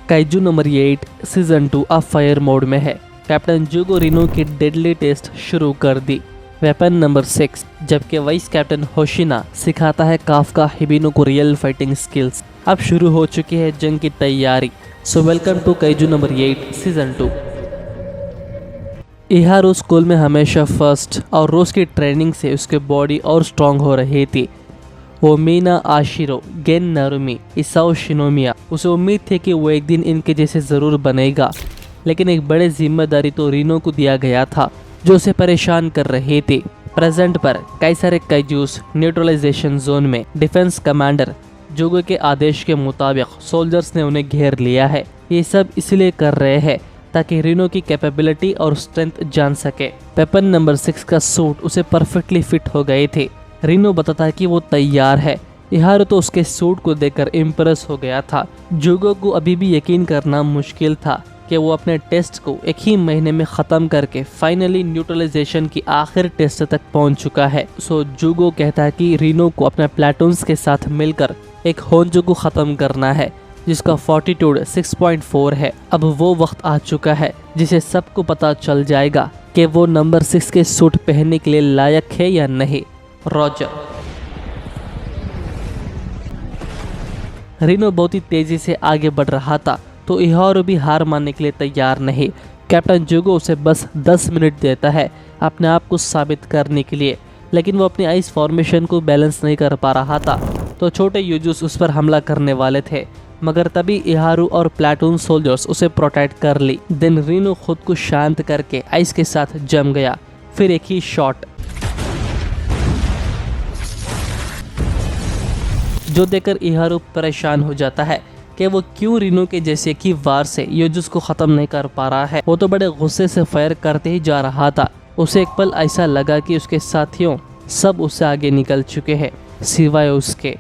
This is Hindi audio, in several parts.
काइजू नंबर 8 सीजन 2 अब फायर मोड में है। कैप्टन जुगो रिनो की डेडली टेस्ट शुरू कर दी। वेपन नंबर 6, जबकि वाइस कैप्टन होशिना सिखाता है काफ्का हिबिनो को रियल फाइटिंग स्किल्स। अब शुरू हो चुकी है जंग की तैयारी। So welcome to Kaiju number 8 season 2। इहारू स्कूल में हमेशा फर्स्ट और रोज की ट्रेनिंग से उसकी बॉडी और स्ट्रांग हो रही थी। वो मीना आशिरो, गेन नारुमी, इसाओ शिनोमिया, उसे उम्मीद थी कि वो एक दिन इनके जैसे ज़रूर बनेगा। लेकिन एक बड़ी जिम्मेदारी तो रीनो को दिया गया था जो उसे परेशान कर रही थी। प्रेजेंट पर कई सारे काइजूस न्यूट्रलाइजेशन जोन में डिफेंस कमांडर जुगो के आदेश के मुताबिक सोल्जर्स ने उन्हें घेर लिया है। ये सब इसलिए कर रहे हैं ताकि रीनो की कैपेबिलिटी और स्ट्रेंथ जान सके। वेपन नंबर 6 का सूट उसे परफेक्टली फिट हो गए थे। रीनो बताता है कि वो तैयार है। इहारू तो उसके सूट को देखकर इम्प्रेस हो गया था। जुगो को अभी भी यकीन करना मुश्किल था कि वो अपने टेस्ट को एक ही महीने में ख़त्म करके फाइनली न्यूट्रलाइजेशन की आखिरी टेस्ट तक पहुंच चुका है। सो जुगो कहता है कि रीनो को अपने प्लेटून्स के साथ मिलकर एक होंजो को ख़त्म करना है जिसका फॉर्टिट्यूड 6.4 है। अब वो वक्त आ चुका है जिसे सबको पता चल जाएगा कि वो नंबर 6 के सूट पहनने के लिए लायक है या नहीं। रॉजर। रीनो बहुत ही तेजी से आगे बढ़ रहा था तो इहारू भी हार मानने के लिए तैयार नहीं। कैप्टन जुगो उसे बस 10 मिनट देता है अपने आप को साबित करने के लिए, लेकिन वो अपनी आइस फॉर्मेशन को बैलेंस नहीं कर पा रहा था तो छोटे यूजुस उस पर हमला करने वाले थे, मगर तभी इहारू और प्लाटून सोल्जर्स उसे प्रोटेक्ट कर ली। देन रीनो खुद को शांत करके आइस के साथ जम गया। फिर एक ही शॉट जो देखकर इहारू परेशान हो जाता है कि वो क्यों रीनो के जैसे की वार से यूजुस को खत्म नहीं कर पा रहा है। वो तो बड़े गुस्से से फायर करते ही जा रहा था। उसे एक पल ऐसा लगा कि उसके साथियों सब उससे आगे निकल चुके हैं सिवाय उसके।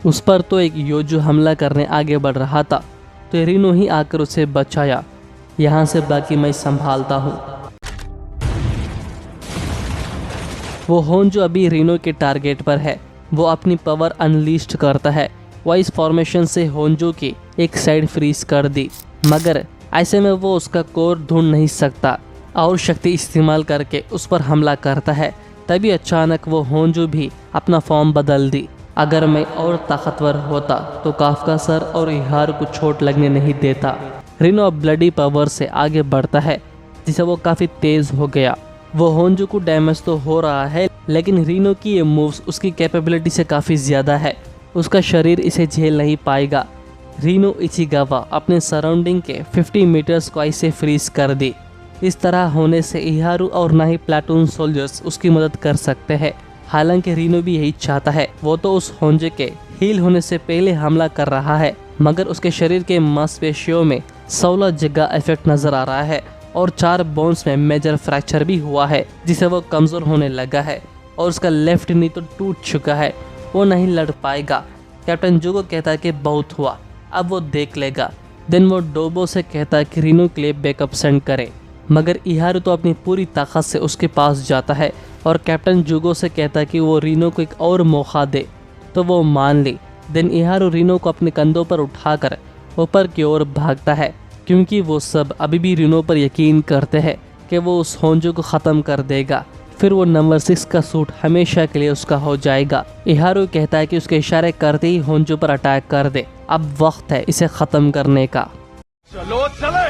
उस पर तो एक योजू हमला करने आगे बढ़ रहा था तो रीनो ही आकर उसे बचाया। यहाँ से बाकी मैं संभालता हूँ। वो होंजो अभी रीनो के टारगेट पर है। वो अपनी पावर अनलीस्ट करता है। वाइस फॉर्मेशन से होंजो की एक साइड फ्रीज कर दी, मगर ऐसे में वो उसका कोर ढूंढ नहीं सकता और शक्ति इस्तेमाल करके उस पर हमला करता है। तभी अचानक वो होंजो भी अपना फॉर्म बदल दी। अगर मैं और ताकतवर होता तो काफ्का सर और इहारू को चोट लगने नहीं देता। रीनो अब ब्लडी पावर से आगे बढ़ता है जिसे वो काफ़ी तेज़ हो गया। वो होंजो को डैमेज तो हो रहा है, लेकिन रीनो की ये मूव्स उसकी कैपेबिलिटी से काफ़ी ज़्यादा है। उसका शरीर इसे झेल नहीं पाएगा। रीनो इचिगावा अपने सराउंडिंग के 50 मीटर्स को ऐसे फ्रीज कर दी। इस तरह होने से इहारू और ना ही प्लाटून सोल्जर्स उसकी मदद कर सकते हैं। हालांकि रीनो भी यही चाहता है। वो तो उस होंजे के हील होने से पहले हमला कर रहा है, मगर उसके शरीर के मांसपेशियों में 16 जगह इफेक्ट नजर आ रहा है और 4 बोन्स में मेजर फ्रैक्चर भी हुआ है जिसे वो कमज़ोर होने लगा है और उसका लेफ्ट नी तो टूट चुका है। वो नहीं लड़ पाएगा। कैप्टन जुगो कहता है कि बहुत हुआ, अब वो देख लेगा। देन वो डोबो से कहता है कि रीनो के लिए बैकअप सेंड करे, मगर इहारू तो अपनी पूरी ताकत से उसके पास जाता है और कैप्टन जुगो से कहता है कि वो रीनो को एक और मौका दे, तो वो मान ली। देन इहारू रीनो को अपने कंधों पर उठाकर ऊपर की ओर भागता है क्योंकि वो सब अभी भी रीनो पर यकीन करते हैं कि वो उस होंजो को ख़त्म कर देगा। फिर वो नंबर 6 का सूट हमेशा के लिए उसका हो जाएगा। इहारू कहता है कि उसके इशारे करते ही होंजो पर अटैक कर दे। अब वक्त है इसे ख़त्म करने का। चलो चले।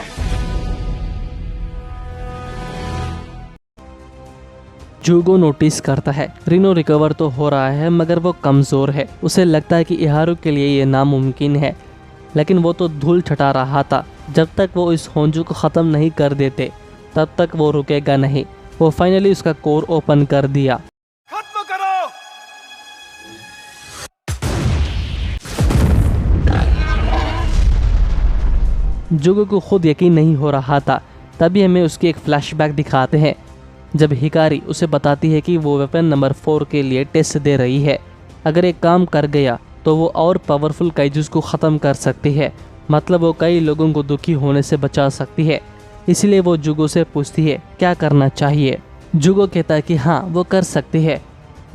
जुगो नोटिस करता है रीनो रिकवर तो हो रहा है मगर वो कमज़ोर है। उसे लगता है कि इहारू के लिए ये नामुमकिन है, लेकिन वो तो धूल छटा रहा था। जब तक वो इस होंजो को ख़त्म नहीं कर देते तब तक वो रुकेगा नहीं। वो फाइनली उसका कोर ओपन कर दिया। खत्म करो। जुगो को खुद यकीन नहीं हो रहा था। तभी हमें उसकी एक फ्लैशबैक दिखाते हैं जब हिकारी उसे बताती है कि वो वेपन नंबर 4 के लिए टेस्ट दे रही है। अगर एक काम कर गया तो वो और पावरफुल काइजूस को ख़त्म कर सकती है, मतलब वो कई लोगों को दुखी होने से बचा सकती है। इसलिए वो जुगो से पूछती है क्या करना चाहिए। जुगो कहता है कि हाँ वो कर सकती है,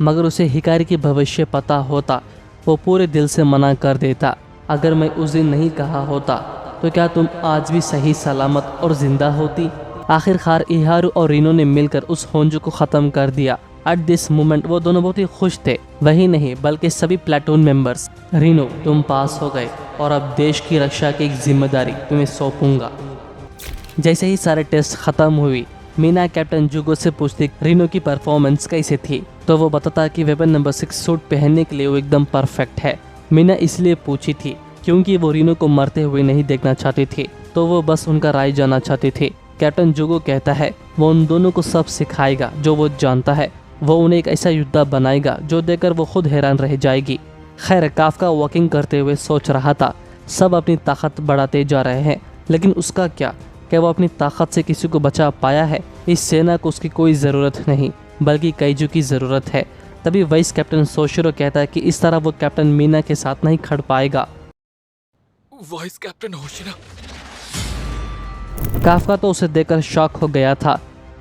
मगर उसे हिकारी की भविष्य पता होता वो पूरे दिल से मना कर देता। अगर मैं उस दिन नहीं कहा होता तो क्या तुम आज भी सही सलामत और जिंदा होती? आखिरकार इहारू और रीनो ने मिलकर उस होंजो को ख़त्म कर दिया। एट दिस मोमेंट वो दोनों बहुत ही खुश थे, वही नहीं बल्कि सभी प्लेटून मेंबर्स। रीनो, तुम पास हो गए और अब देश की रक्षा की एक जिम्मेदारी तुम्हें सौंपूंगा। जैसे ही सारे टेस्ट ख़त्म हुई, मीना कैप्टन जुगो से पूछती रीनो की परफॉर्मेंस कैसे थी, तो वो बताता कि वेपन नंबर 6 सूट पहनने के लिए वो एकदम परफेक्ट है। मीना इसलिए पूछी थी क्योंकि वो रीनो को मरते हुए नहीं देखना चाहती थी, तो वो बस उनका राय जानना चाहती थी। कैप्टन जुगो कहता है वो उन दोनों को सब सिखाएगा जो वो जानता है। वो उन्हें एक ऐसा योद्धा बनाएगा जो देखकर वो खुद हैरान रह जाएगी। खैर, काफका वॉकिंग करते हुए सोच रहा था, सब अपनी ताकत बढ़ाते जा रहे हैं, लेकिन उसका क्या वो अपनी ताकत से किसी को बचा पाया है? इस सेना को उसकी कोई ज़रूरत नहीं, बल्कि काइजू की ज़रूरत है। तभी वाइस कैप्टन सोशिरो कहता है कि इस तरह वो कैप्टन मीना के साथ नहीं खड़ पाएगा। Vice captain होशिना। काफका तो उसे देखकर शॉक हो गया था।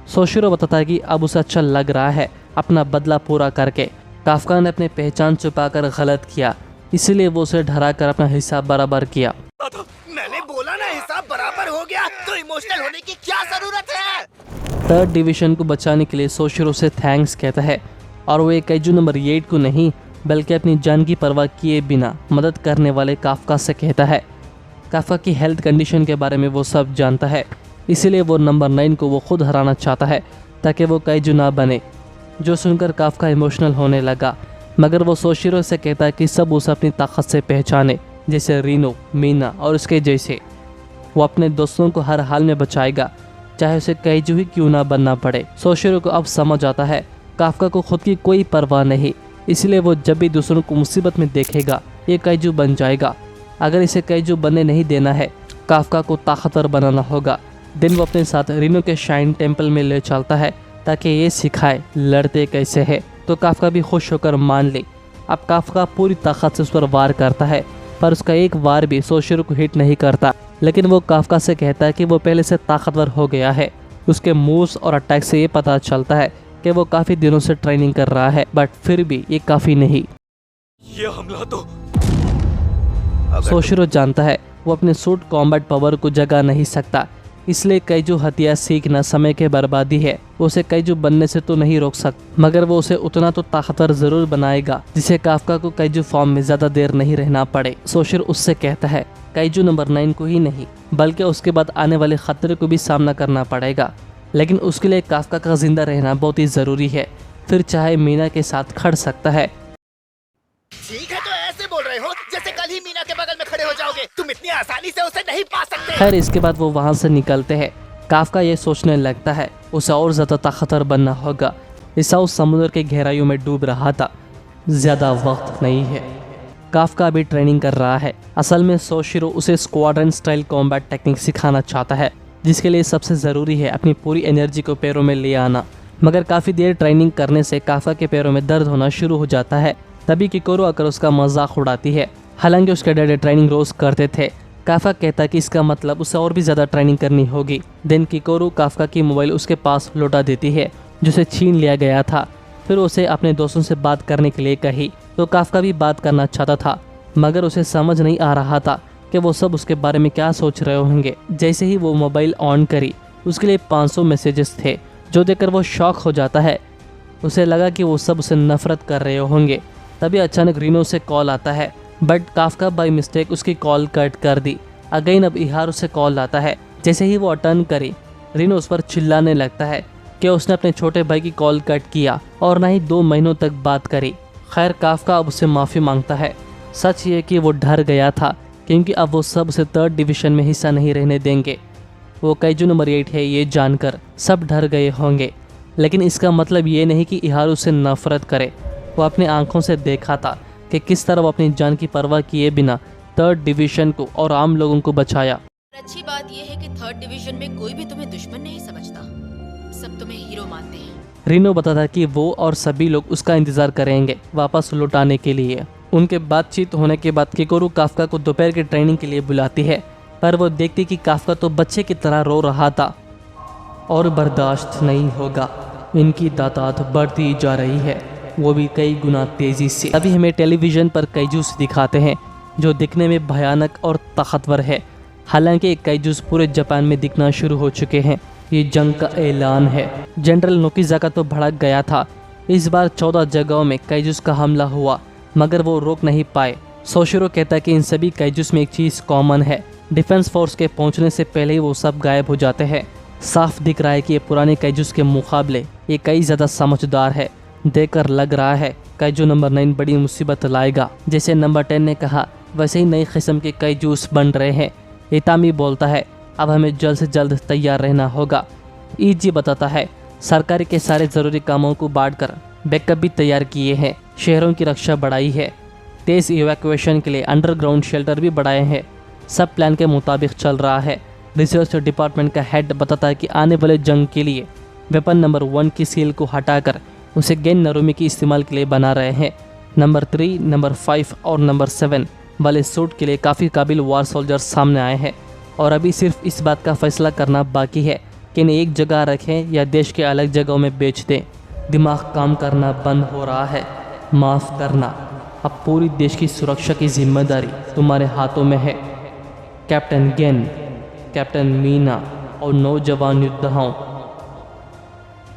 सोशिरो बताता है कि अब उसे अच्छा लग रहा है अपना बदला पूरा करके। काफका ने अपनी पहचान छुपाकर गलत किया, इसलिए वो उसे डराकर अपना हिसाब बराबर किया। मैंने बोला ना, हिसाब बराबर हो गया, तो इमोशनल होने की क्या जरूरत है? 3rd डिवीजन को बचाने के लिए सोशिरो से थैंक्स कहता है, और वो एक काइजू नंबर 8 को नहीं बल्कि अपनी जान की परवाह किए बिना मदद करने वाले काफका से कहता है। काफका की हेल्थ कंडीशन के बारे में वो सब जानता है, इसीलिए वो नंबर 9 को वो खुद हराना चाहता है ताकि वो काइजू ना बने। जो सुनकर काफका इमोशनल होने लगा, मगर वो सोशिरो से कहता है कि सब उसे अपनी ताकत से पहचाने, जैसे रीनो, मीना और उसके जैसे। वो अपने दोस्तों को हर हाल में बचाएगा, चाहे उसे काइजू ही क्यों ना बनना पड़े। सोशिरो को अब समझ आता है काफका को खुद की कोई परवाह नहीं, इसलिए वो जब भी दूसरों को मुसीबत में देखेगा ये काइजू बन जाएगा। अगर इसे काइजू बनने नहीं देना है, काफका को ताकतवर बनाना होगा। दिन वो अपने साथ रीनो के शाइन टेम्पल में ले चलता है ताकि ये सिखाए लड़ते कैसे है, तो काफका भी खुश होकर मान ले। अब काफका पूरी ताकत से उस पर वार करता है, पर उसका एक वार भी सोशिरो को हिट नहीं करता। लेकिन वो काफका से कहता है कि वो पहले से ताकतवर हो गया है। उसके मूव्स और अटैक से ये पता चलता है कि वो काफ़ी दिनों से ट्रेनिंग कर रहा है, बट फिर भी ये काफ़ी नहीं। ये हमला तो सोशिरो जानता है वो अपने सूट कॉम्बैट पावर को जगा नहीं सकता, इसलिए काइजू हथियार सीखना समय की बर्बादी है। वो उसे काइजू बनने से तो नहीं रोक सकता, मगर वो उसे उतना तो ताकतवर जरूर बनाएगा जिसे काफका को काइजू फॉर्म में ज्यादा देर नहीं रहना पड़े। सोशिरो उससे कहता है काइजू नंबर 9 को ही नहीं बल्कि उसके बाद आने वाले खतरे को भी सामना करना पड़ेगा, लेकिन उसके लिए काफका का जिंदा रहना बहुत ही जरूरी है। फिर चाहे मीना के साथ खड़ सकता है। ठीक है, तो ऐसे बोल रहे हो जैसे कल ही मीना के बगल में खड़े हो जाओगे। तुम इतनी आसानी से उसे नहीं पा सकते। खैर, इसके बाद वो वहाँ से निकलते हैं। काफका ये सोचने लगता है उसे और ज़्यादा ताकतवर बनना होगा। ईसा उस समुद्र के गहराइयों में डूब रहा था, ज़्यादा वक्त नहीं है। काफका अभी ट्रेनिंग कर रहा है। असल में सोशिरो उसे स्क्वाड्रन स्टाइल कॉम्बैट टेक्निक सिखाना चाहता है, जिसके लिए सबसे ज़रूरी है अपनी पूरी एनर्जी को पैरों में ले आना। मगर काफ़ी देर ट्रेनिंग करने से काफका के पैरों में दर्द होना शुरू हो जाता है। तभी किकोरो आकर उसका मजाक उड़ाती है। हालांकि उसके डैडी ट्रेनिंग रोज़ करते थे। काफका कहता कि इसका मतलब उसे और भी ज़्यादा ट्रेनिंग करनी होगी। देन किकोरो काफका की मोबाइल उसके पास लौटा देती है जिसे छीन लिया गया था। फिर उसे अपने दोस्तों से बात करने के लिए कही, तो काफका भी बात करना चाहता था, मगर उसे समझ नहीं आ रहा था कि वो सब उसके बारे में क्या सोच रहे होंगे। जैसे ही वो मोबाइल ऑन करी, उसके लिए 500 मैसेजेस थे, जो देखकर वो शॉक हो जाता है। उसे लगा कि वो सब उसे नफरत कर रहे होंगे। तभी अचानक रीनो से कॉल आता है, बट काफका बाय मिस्टेक उसकी कॉल कट कर दी। अगेन अब इहारू से कॉल आता है। जैसे ही वो अटर्न करी, रीनो उस पर चिल्लाने लगता है कि उसने अपने छोटे भाई की कॉल कट किया और ना ही 2 महीनों तक बात करी। खैर, काफका अब उससे माफ़ी मांगता है। सच ये कि वो डर गया था, क्योंकि अब वो सब उसे 3rd डिवीजन में हिस्सा नहीं रहने देंगे। वो काइजू नंबर 8 है ये जानकर सब डर गए होंगे, लेकिन इसका मतलब ये नहीं कि इहारू से नफरत करे। वो अपनी आंखों से देखा था कि किस तरह वो अपनी जान की परवाह किए बिना 3rd डिवीजन को और आम लोगों को बचाया। अच्छी बात यह है कि 3rd डिवीजन में कोई भी तुम्हें दुश्मन नहीं समझता, सब तुम्हें हीरो मानते हैं। रीनो बताता कि वो और सभी लोग उसका इंतजार करेंगे वापस लौटाने के लिए। उनके बातचीत होने के बाद किकोरू काफका को दोपहर की ट्रेनिंग के लिए बुलाती है, पर वो देखती कि काफका तो बच्चे की तरह रो रहा था। और बर्दाश्त नहीं होगा, इनकी तादाद बढ़ती जा रही है, वो भी कई गुना तेजी से। अभी हमें टेलीविज़न पर काइजूस दिखाते हैं जो दिखने में भयानक और ताकतवर है। हालांकि ये काइजूस पूरे जापान में दिखना शुरू हो चुके हैं। ये जंग का ऐलान है। जनरल नोकिजाका तो भड़क गया था। इस बार 14 जगहों में काइजूस का हमला हुआ, मगर वो रोक नहीं पाए। सोशिरो कहता है कि इन सभी काइजूस में एक चीज़ कॉमन है, डिफेंस फोर्स के पहुंचने से पहले ही वो सब गायब हो जाते हैं। साफ दिख रहा है कि ये पुराने काइजूस के मुकाबले ये कई ज़्यादा समझदार है। देखकर लग रहा है काइजू नंबर 9 बड़ी मुसीबत लाएगा। जैसे नंबर 10 ने कहा, वैसे ही नई किस्म के काइजूस बन रहे हैं। इतामी बोलता है, अब हमें जल्द से जल्द तैयार रहना होगा। ईजी बताता है, सरकारी के सारे ज़रूरी कामों को बांटकर बैकअप भी तैयार किए हैं। शहरों की रक्षा बढ़ाई है। तेज इवैक्यूएशन के लिए अंडरग्राउंड शेल्टर भी बढ़ाए हैं। सब प्लान के मुताबिक चल रहा है। रिसर्च डिपार्टमेंट का हेड बताता है कि आने वाले जंग के लिए वेपन नंबर 1 की सील को हटाकर उसे गेन नरुमी की इस्तेमाल के लिए बना रहे हैं। नंबर 3, नंबर 5 और नंबर 7 वाले सूट के लिए काफ़ी काबिल वार सोल्जर्स सामने आए हैं और अभी सिर्फ इस बात का फैसला करना बाकी है कि इन्हें एक जगह रखें या देश के अलग जगहों में बेच दें। दिमाग काम करना बंद हो रहा है। माफ़ करना, अब पूरी देश की सुरक्षा की जिम्मेदारी तुम्हारे हाथों में है। कैप्टन गेन, कैप्टन मीना और नौजवान योद्धाओं,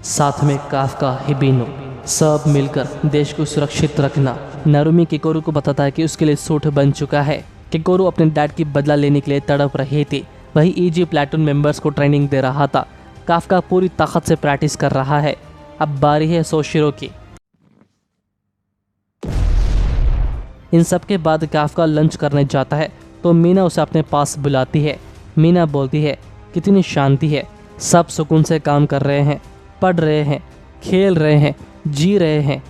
साथ में काफका, हिबिनो, सब मिलकर देश को सुरक्षित रखना। नरुमी किकोरू को बताता है कि उसके लिए सूट बन चुका है। किकोरू अपने डैड की बदला लेने के लिए तड़प रही थी। वही ईजी प्लेटून मेंबर्स को ट्रेनिंग दे रहा था। काफका पूरी ताकत से प्रैक्टिस कर रहा है। अब बारी है सोशिरो की। इन सब के बाद काफका लंच करने जाता है तो मीना उसे अपने पास बुलाती है। मीना बोलती है, कितनी शांति है, सब सुकून से काम कर रहे हैं, पढ़ रहे हैं, खेल रहे हैं, जी रहे हैं।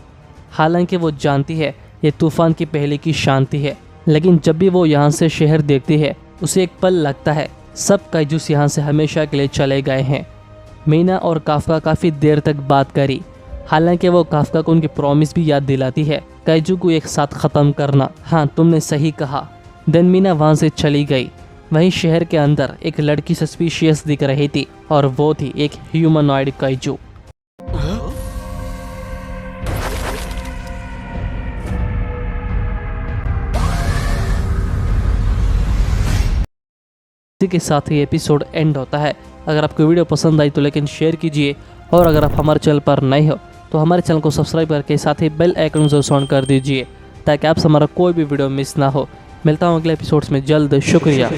हालांकि वो जानती है ये तूफान की पहले की शांति है, लेकिन जब भी वो यहाँ से शहर देखती है उसे एक पल लगता है सब काइजूस यहाँ से हमेशा के लिए चले गए हैं। मीना और काफका काफ़ी देर तक बात करी। हालांकि वो काफका को उनकी प्रॉमिस भी याद दिलाती है, काइजू को एक साथ ख़त्म करना। हाँ, तुमने सही कहा। देन मीना वहाँ से चली गई। वहीं शहर के अंदर एक लड़की सस्पिशियस दिख रही थी और वो थी एक ह्यूमनॉइड काइजू। इसी के साथ ही एपिसोड एंड होता है। अगर आपको वीडियो पसंद आई तो लेकिन शेयर कीजिए और अगर आप हमारे चैनल पर नए हो तो हमारे चैनल को सब्सक्राइब करके साथ ही बेल आइकन जरूर ऑन कर दीजिए ताकि आपसे हमारा कोई भी वीडियो मिस ना हो। मिलता हूँ अगले एपिसोड्स में जल्द। शुक्रिया।